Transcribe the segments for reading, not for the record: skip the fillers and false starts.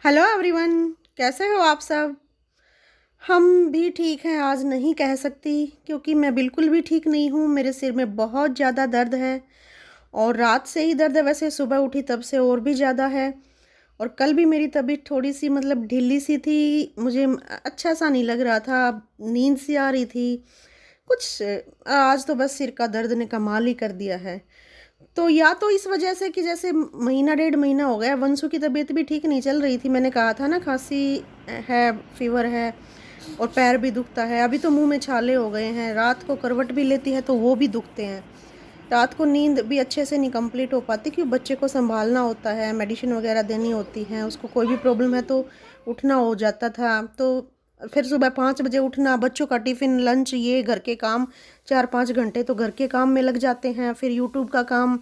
Hello everyone, कैसे हो आप सब। हम भी ठीक हैं। आज नहीं कह सकती क्योंकि मैं बिल्कुल भी ठीक नहीं हूँ। मेरे सिर में बहुत ज़्यादा दर्द है और रात से ही दर्द है। वैसे सुबह उठी तब से और भी ज़्यादा है। और कल भी मेरी तबीयत थोड़ी सी मतलब ढीली सी थी। मुझे अच्छा सा नहीं लग रहा था, नींद सी आ रही थी कुछ। आज तो बस सिर का दर्द ने कमाल ही कर दिया है। तो या तो इस वजह से कि जैसे महीना डेढ़ महीना हो गया, वंशु की तबीयत भी ठीक नहीं चल रही थी। मैंने कहा था ना, खांसी है, फीवर है और पैर भी दुखता है। अभी तो मुंह में छाले हो गए हैं। रात को करवट भी लेती है तो वो भी दुखते हैं। रात को नींद भी अच्छे से नहीं कंप्लीट हो पाती क्योंकि बच्चे को संभालना होता है, मेडिसिन वगैरह देनी होती है। उसको कोई भी प्रॉब्लम है तो उठना हो जाता था। तो फिर सुबह 5 बजे उठना, बच्चों का टिफ़िन, लंच, ये घर के काम, 4-5 घंटे तो घर के काम में लग जाते हैं। फिर यूट्यूब का काम,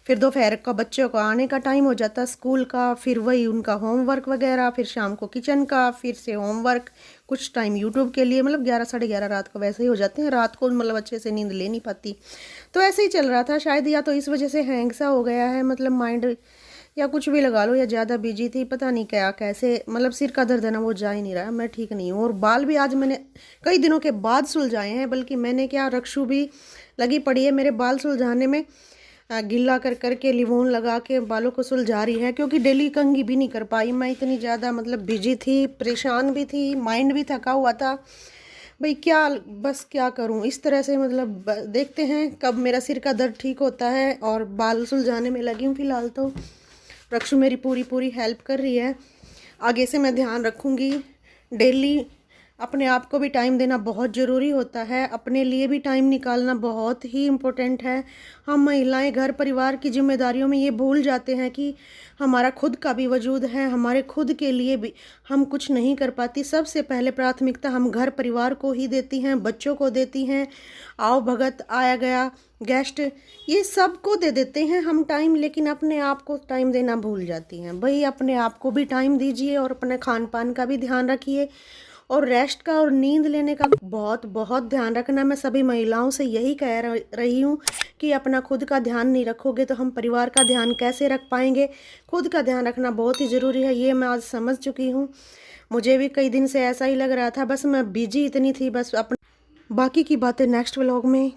फिर दोपहर का बच्चों को आने का टाइम हो जाता है स्कूल का, फिर वही उनका होमवर्क वगैरह, फिर शाम को किचन का, फिर से होमवर्क, कुछ टाइम यूट्यूब के लिए। मतलब 11-11:30 रात को वैसे ही हो जाते हैं। रात को मतलब अच्छे से नींद ले नहीं पाती। तो ऐसे ही चल रहा था शायद, या तो इस वजह से हैंग सा हो गया है, मतलब माइंड, या कुछ भी लगा लो, या ज़्यादा बिजी थी, पता नहीं क्या कैसे। मतलब सिर का दर्द है ना, वो जा ही नहीं रहा। मैं ठीक नहीं हूँ। और बाल भी आज मैंने कई दिनों के बाद सुलझाए हैं। बल्कि मैंने क्या, रक्षु भी लगी पड़ी है मेरे बाल सुलझाने में। गिल्ला कर करके लिवोन लगा के बालों को सुलझा रही है। क्योंकि डेली कंघी भी नहीं कर पाई मैं, इतनी ज़्यादा मतलब बिजी थी, परेशान भी थी, माइंड भी थका हुआ था। भाई क्या, बस क्या करूं इस तरह से। मतलब देखते हैं कब मेरा सिर का दर्द ठीक होता है। और बाल सुलझाने में लगी हूँ फिलहाल तो। रक्षु मेरी पूरी पूरी हेल्प कर रही है। आगे से मैं ध्यान रखूँगी। डेली अपने आप को भी टाइम देना बहुत ज़रूरी होता है। अपने लिए भी टाइम निकालना बहुत ही इम्पोर्टेंट है। हम महिलाएं घर परिवार की जिम्मेदारियों में ये भूल जाते हैं कि हमारा खुद का भी वजूद है। हमारे खुद के लिए भी हम कुछ नहीं कर पाती। सबसे पहले प्राथमिकता हम घर परिवार को ही देती हैं, बच्चों को देती हैं। आओ भगत, आया गया गेस्ट, ये सब को दे देते हैं हम टाइम, लेकिन अपने आप को टाइम देना भूल जाती हैं। भाई अपने आप को भी टाइम दीजिए और अपने खान पान का भी ध्यान रखिए। और रेस्ट का और नींद लेने का बहुत बहुत ध्यान रखना। मैं सभी महिलाओं से यही कह रही हूँ कि अपना खुद का ध्यान नहीं रखोगे तो हम परिवार का ध्यान कैसे रख पाएंगे। खुद का ध्यान रखना बहुत ही ज़रूरी है, ये मैं आज समझ चुकी हूँ। मुझे भी कई दिन से ऐसा ही लग रहा था, बस मैं बिजी इतनी थी। बस अपना, बाकी की बातें नेक्स्ट व्लॉग में